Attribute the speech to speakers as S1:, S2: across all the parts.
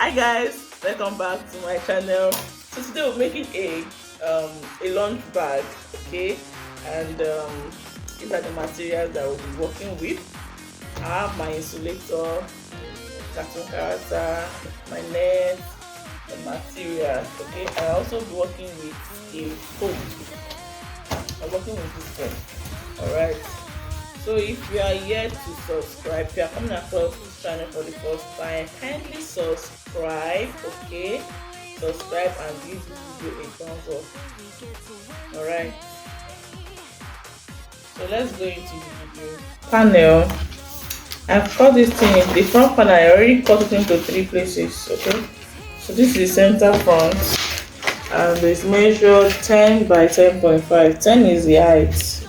S1: Hi guys, welcome back to my channel. So today we're making a lunch bag, okay? And these are the materials that we'll be working with. I have my insulator, cartoon character, my net, the materials, okay? I also be working with a foam. I'm working with this foam. Alright. So if you are yet to subscribe, if you are coming across this channel for the first time, kindly subscribe, okay? Subscribe and give this video a thumbs up. Alright. So let's go into the video. Panel. I've cut this thing, the front panel I already cut it into 3 places, okay? So this is the center front and it's measured 10 by 10.5. 10 is the height.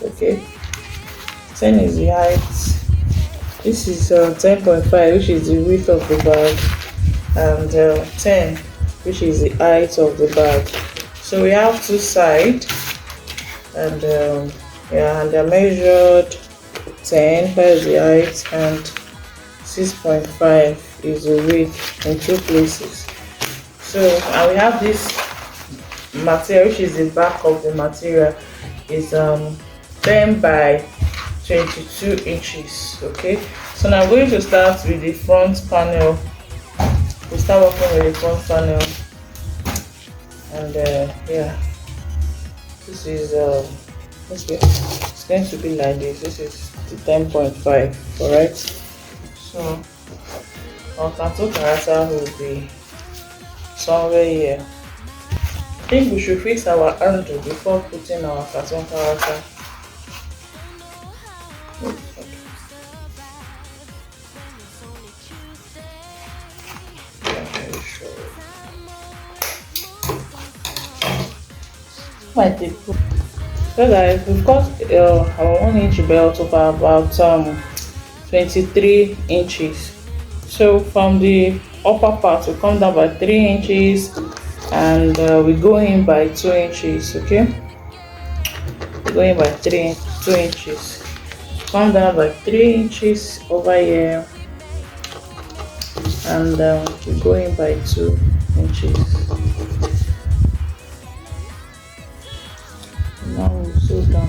S1: Okay, 10 is the height. This is 10.5, which is the width of the bag, and 10, which is the height of the bag. So we have 2 sides, and yeah, and they're measured 10 is the height and 6.5 is the width in 2 places. So and we have this material, which is the back of the material, is 10 by 22 inches. Okay, so now I'm going to start with the front panel. We'll start working with the front panel, and yeah, this is it's going to be like this. This is the 10.5. all right, so our cartoon character will be somewhere here. I think we should fix our handle before putting our cartoon character. My tip. So guys, we've got our 1-inch belt of about 23 inches. So from the upper part we come down by 3 inches and we go in by 2 inches. Okay, we go in by 2 inches, come down by 3 inches over here, and we go in by 2 inches. Now we sew down.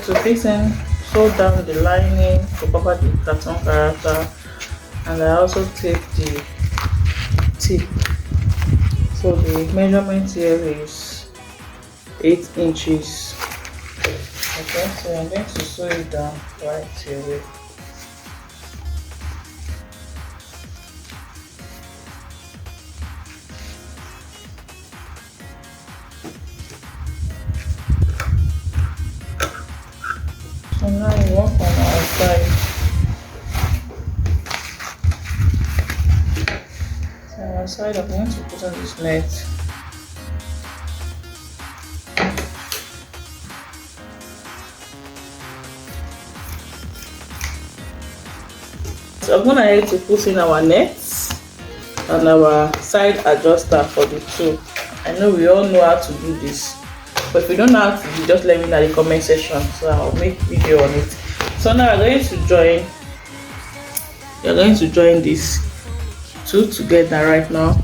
S1: To fix and sew down the lining to cover the cartoon character, and I also take the tip. So the measurement here is 8 inches. Okay, so I'm going to sew it down right here. So now we work on our side. So on our side, I'm going to put on this net. So I'm going to put in our nets and our side adjuster for the two. I know we all know how to do this, but if you don't know how to do, just let me know in the comment section, so I'll make video on it. So now we're going to join You're going to join these two together right now.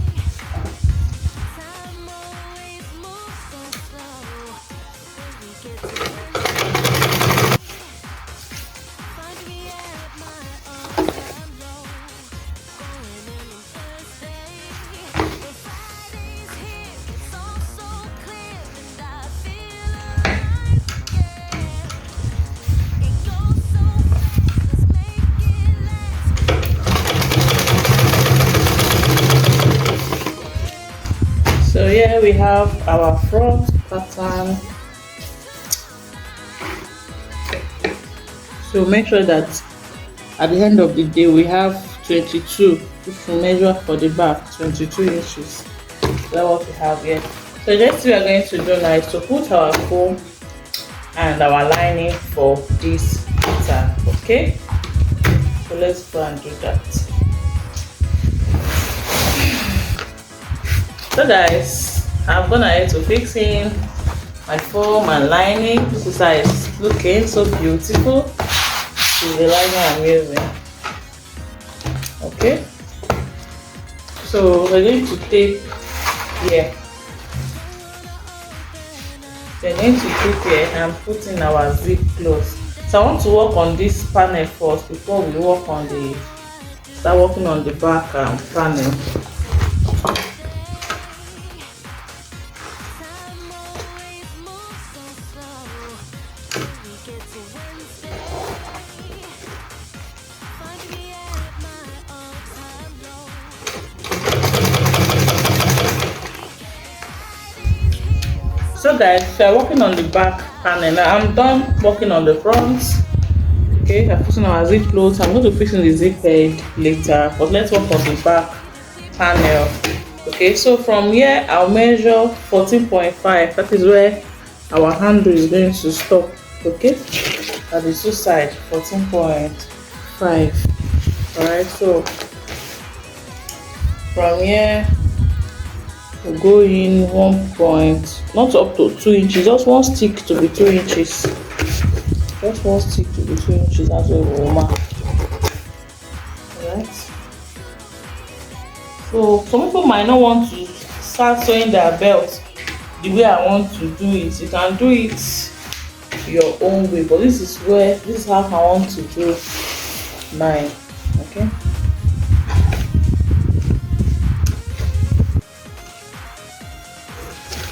S1: we have our front pattern. So make sure that at the end of the day we have 22. If we measure for the back, 22 inches. That's what we have here. So next we are going to do now is to put our foam and our lining for this pattern. Okay, so let's go and do that. So guys, I've gone ahead to fix in my foam and lining. This is how it's looking, so beautiful. This is the lining I'm using. Okay, so we're going to tape here. We're going to tape here and put in our zip close. So I want to work on this panel first before we work on the start working on the back panel. So guys, we are working on the back panel. Now I'm done working on the front. Okay, I'm putting our zip close. I'm going to fix in the zip head later, but let's work on the back panel. Okay, so from here I'll measure 14.5. That is where our handle is going to stop. Okay, at the two sides, 14.5. All right, so from here we'll go in 1 point, not up to 2 inches, just one stick to be 2 inches. Just one stick to be 2 inches, that's where we'll mark. Alright. So some people might not want to start sewing their belt the way I want to do it. You can do it your own way, but this is how I want to do mine. Okay.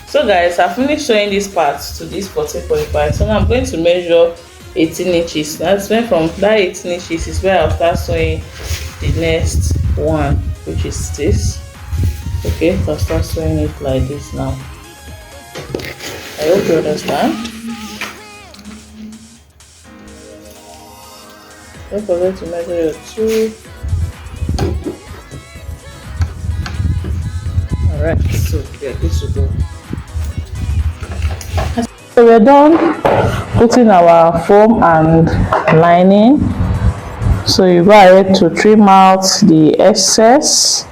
S1: So guys, I finished sewing this part to this 14.5. So now I'm going to measure 18 inches. That's when from that 18 inches is where I'll start sewing the next one, which is this. Okay, so I'll start sewing it like this now. I hope you understand. Don't forget to measure your two. Alright, so we're good to go. So we're done putting our foam and lining. So you go ahead to trim out the excess.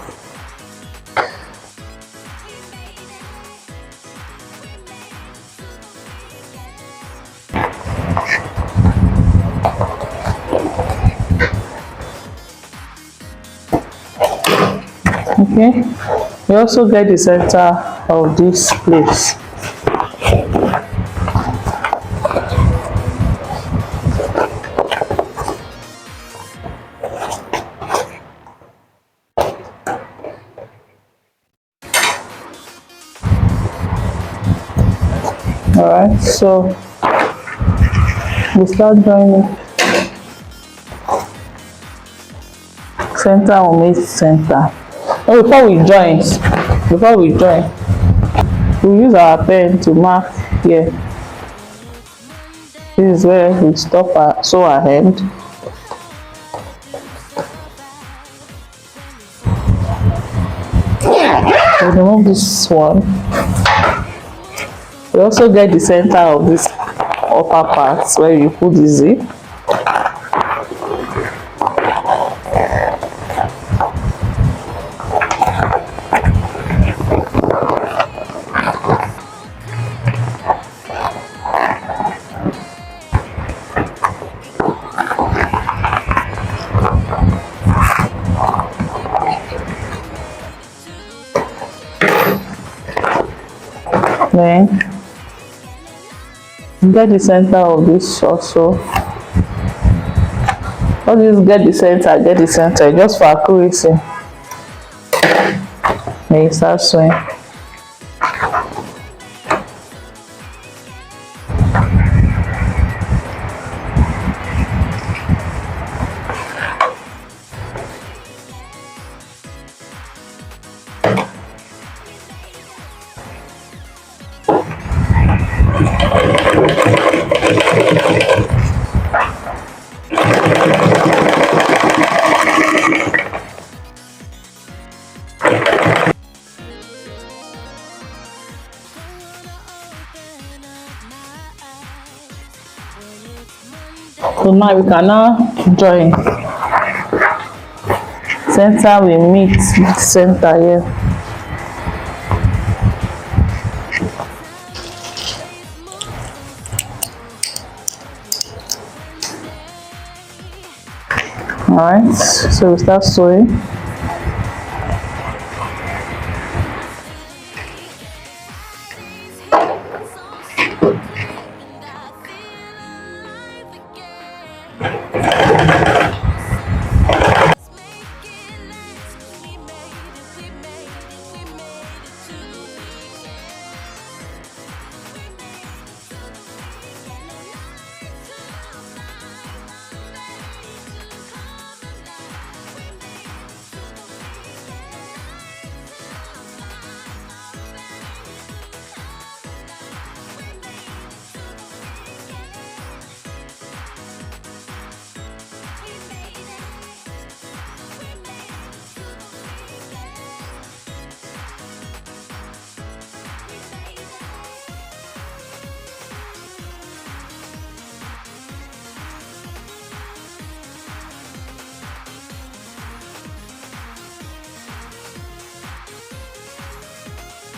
S1: Okay, you also get the center of this place. Alright, so we start joining. Center will meet center. Oh, before we join, we use our pen to mark here. This is where we stop sew our end. We remove this one. We also get the center of this upper part where you put the zip. Then get the center of this also. All this get the center just for accuracy. Then you start sewing. So now we can now join. Center we meet with center here. Alright, so we start sewing.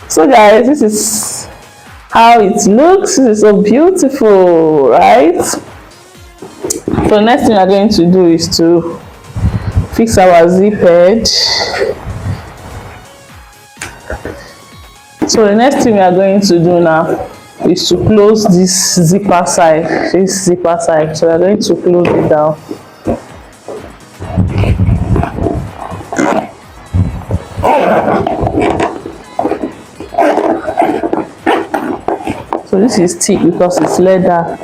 S1: So guys, this is how it looks. This is so beautiful, right? So next thing we are going to do is to fix our zip edge. So the next thing we are going to do now is to close this zipper side. So we are going to close it down. So this is thick because it's leather.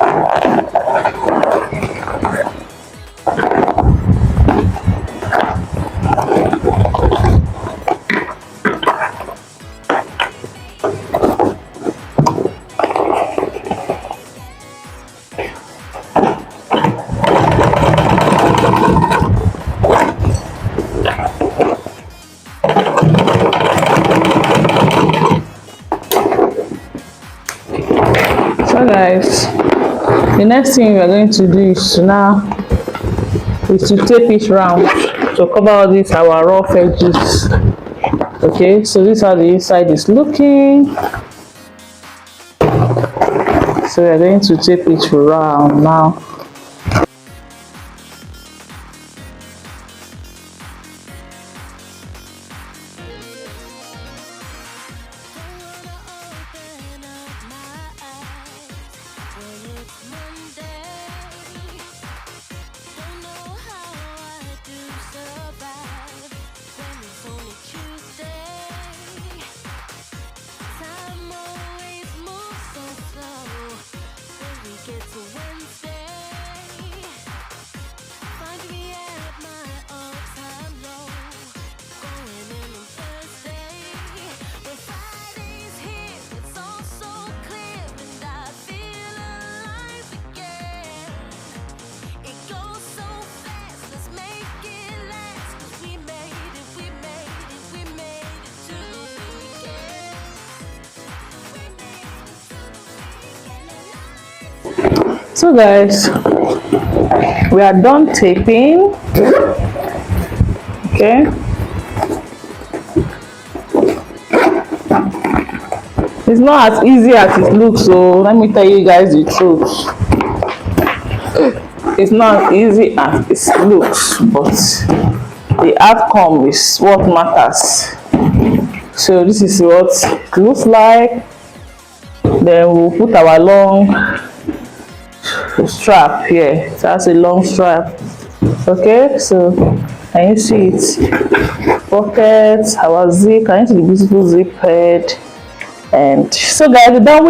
S1: So guys, the next thing we are going to do is to tape it round to cover all these our rough edges. Okay, so this is how the inside is looking. So we are going to tape it round now. So guys, we are done taping. Okay, it's not as easy as it looks, so let me tell you guys the truth. It's not easy as it looks, but the outcome is what matters. So this is what it looks like. Then we'll put our long strap here. So that's a long strap. Okay, so can you see it? Pockets, our zip, can you see the beautiful zip head? And so guys, we're done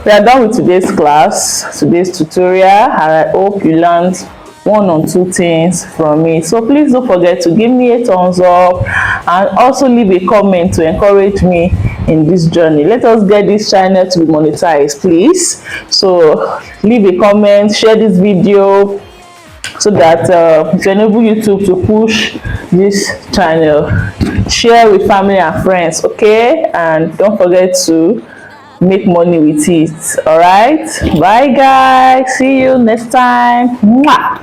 S1: we are done with today's class, today's tutorial, and I hope you learned one or two things from it. So please don't forget to give me a thumbs up and also leave a comment to encourage me in this journey. Let us get this channel to be monetized, please. So leave a comment, share this video, so that to enable YouTube to push this channel. Share with family and friends, okay? And don't forget to make money with it. All right, bye guys, see you next time. Mwah!